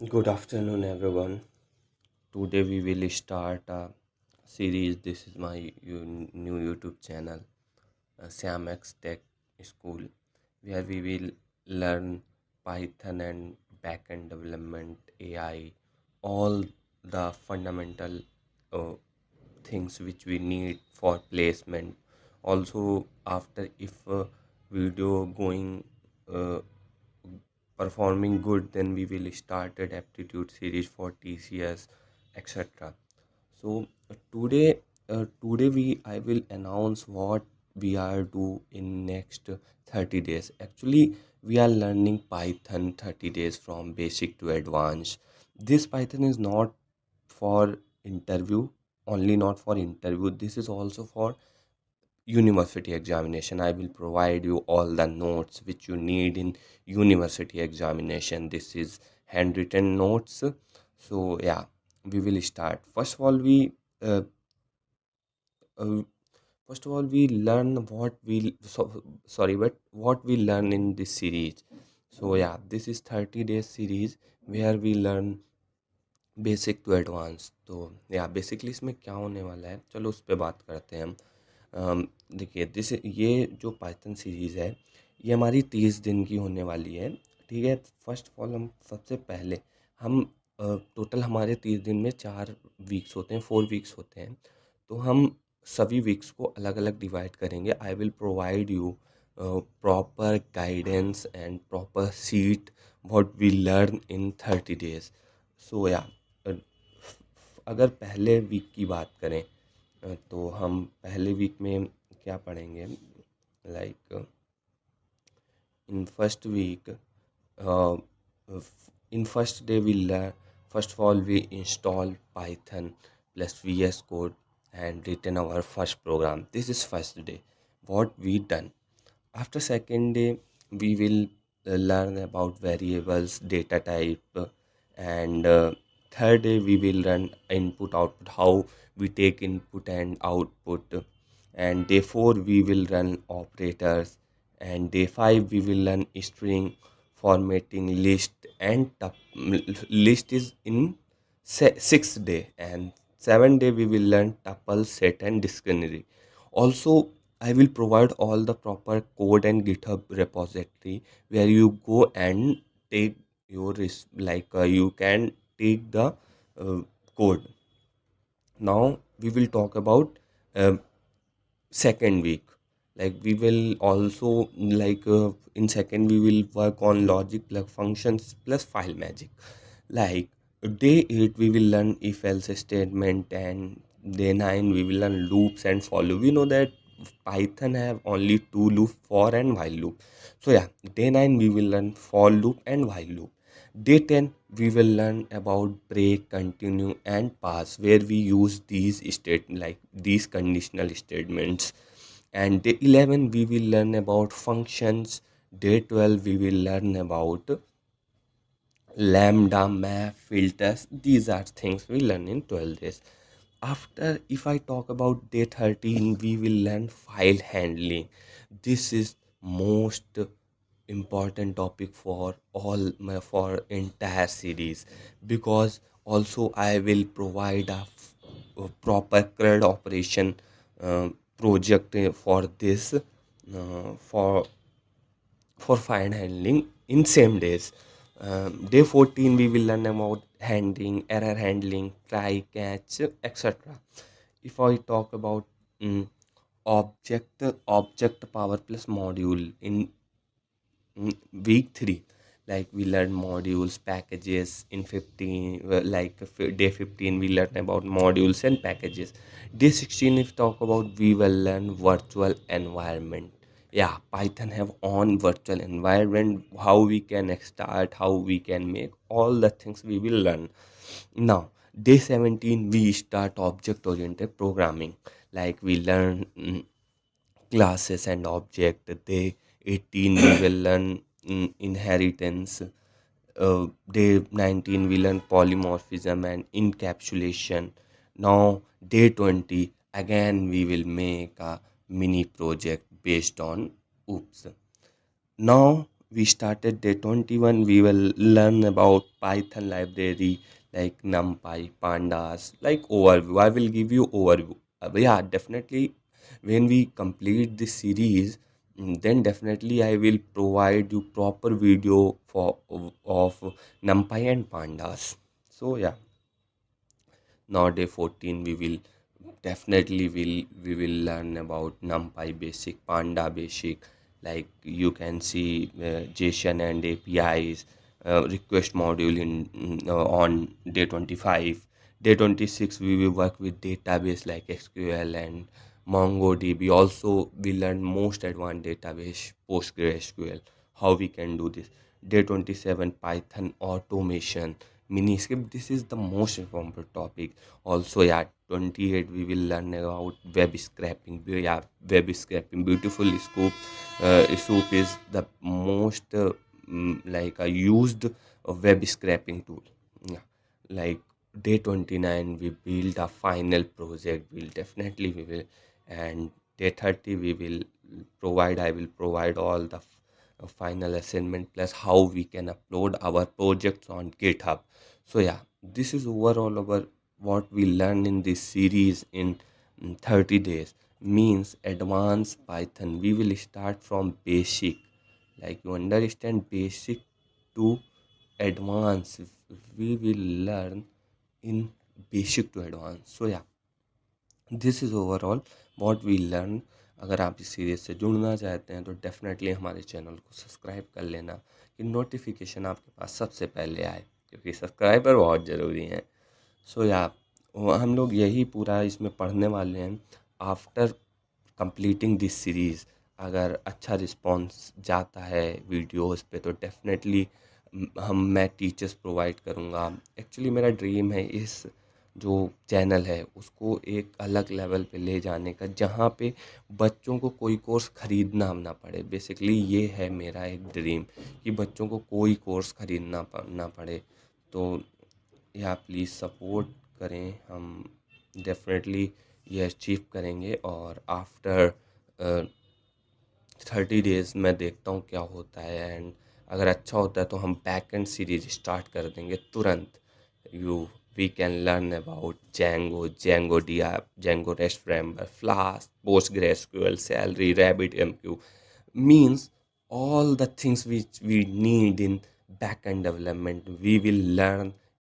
Good afternoon, everyone. Today we will start a series. This is my new YouTube channel, ShyamX Tech School, where we will learn Python and backend development, AI, all the fundamental uh, things which we need for placement. Also, after if video going uh, performing good, then we will start an aptitude series for TCS, etc. So today we I will announce what we are do in next 30 days. Actually, we are learning Python 30 days from basic to advanced. This Python is not for interview, only not for interview. This is also for university examination. I will provide you all the notes which you need in university examination. This is handwritten notes. So yeah, we will start. Uh, uh, First of all we learn what we learn in this series. So yeah, this is 30 days series where we learn basic to advance. तो या basically इसमें क्या होने वाला है, चलो उस पर बात करते हैं हम. देखिए दिस ये जो पाइथन सीरीज़ है ये हमारी 30 दिन की होने वाली है. ठीक है. फर्स्ट ऑफ ऑल हम सबसे पहले हम टोटल हमारे 30 दिन में 4 वीक्स होते हैं, 4 वीक्स होते हैं. तो हम सभी वीक्स को अलग अलग डिवाइड करेंगे. I will provide you proper guidance and proper seat what we learn in 30 days. So या अगर पहले वीक की बात करें तो हम पहले वीक में क्या पढ़ेंगे. Like in first week, in first day we learn, first of all we install Python plus VS Code and written our first program. This is first day what we done. After second day we will learn about variables, data type, and third day we will learn input output, how we take input and output. And day 4 we will run operators, and day 5 we will learn string formatting, list and list is in sixth day. And seventh day we will learn tuple, set and dictionary. Also, I will provide all the proper code and GitHub repository where you go and take your you can take the uh, code. Now we will talk about uh, second week. Like we will also in second we will work on logic plus functions plus file magic. Like day 8 we will learn if else statement, and day 9 we will learn loops and for loop. We know that Python have only two loop, for and while loop. So yeah, day 9 we will learn for loop and while loop. Day 10 we will learn about break, continue and pass, where we use these conditional statements. And day 11 we will learn about functions. Day 12 we will learn about lambda, map, filters. These are things we learn in 12 days. After, if I talk about day 13, we will learn file handling. This is most important topic for for entire series, because also I will provide a proper CRUD operation project for this for file handling in same days. Day 14 we will learn about handling, error handling, try, catch, etc. If I talk about mm, object power plus module in week 3, like we learn modules, packages in 15, day 15 we learn about modules and packages. Day 16 if talk about, we will learn virtual environment. Yeah, Python have on virtual environment, how we can start, how we can make, all the things we will learn. Now day 17 we start object oriented programming. Like we learn classes and object. Day 18 we will learn inheritance. Day 19 we learn polymorphism and encapsulation. Now day 20 again we will make a mini project based on oops. Now we started day 21. We will learn about Python library like NumPy, Pandas, like overview. I will give you overview. Yeah, definitely when we complete this series, then definitely I will provide you proper video for of NumPy and Pandas. So yeah, now day 14 we will definitely we will learn about NumPy basic, Panda basic, like you can see JSON and APIs, request module on day 25. Day 26 we will work with database like SQL and MongoDB. Also we learn most advanced database PostgreSQL, how we can do this. Day 27 Python automation, miniscript. This is the most important topic. Also yeah, 28 we will learn about web scraping. Yeah, web scraping, beautiful scoop. Soup is the most like a used web scraping tool. Yeah, like day 29 we build a final project. We'll definitely we will. And day 30 we will provide, I will provide all the final assignment plus how we can upload our projects on GitHub. So yeah, this is overall our what we learn in this series in 30 days. Means advanced Python. We will start from basic, like you understand basic to advanced. We will learn in basic to advanced. So yeah, this is overall what we learn. अगर आप इस series से जुड़ना चाहते हैं तो definitely हमारे channel को सब्सक्राइब कर लेना कि नोटिफिकेशन आपके पास सबसे पहले आए, क्योंकि सब्सक्राइबर बहुत ज़रूरी हैं. सो या हम लोग यही पूरा इसमें पढ़ने वाले हैं. आफ्टर कंप्लीटिंग दिस सीरीज़, अगर अच्छा रिस्पॉन्स जाता है वीडियोस पे तो डेफिनेटली मैं टीचर्स प्रोवाइड करूँगा. एक्चुअली मेरा ड्रीम है इस जो चैनल है उसको एक अलग लेवल पे ले जाने का, जहाँ पे बच्चों को कोई कोर्स ख़रीदना ना पड़े. बेसिकली ये है मेरा एक ड्रीम कि बच्चों को कोई कोर्स ख़रीदना ना पड़े. तो या प्लीज़ सपोर्ट करें. हम डेफिनेटली ये अचीव करेंगे. और आफ्टर 30 डेज़ मैं देखता हूँ क्या होता है. एंड अगर अच्छा होता है तो हम बैक एंड सीरीज स्टार्ट कर देंगे तुरंत. You we can learn about Django DApp, Django rest framework, Flask, PostgreSQL, celery, rabbit MQ. Means all the things which we need in backend development we will learn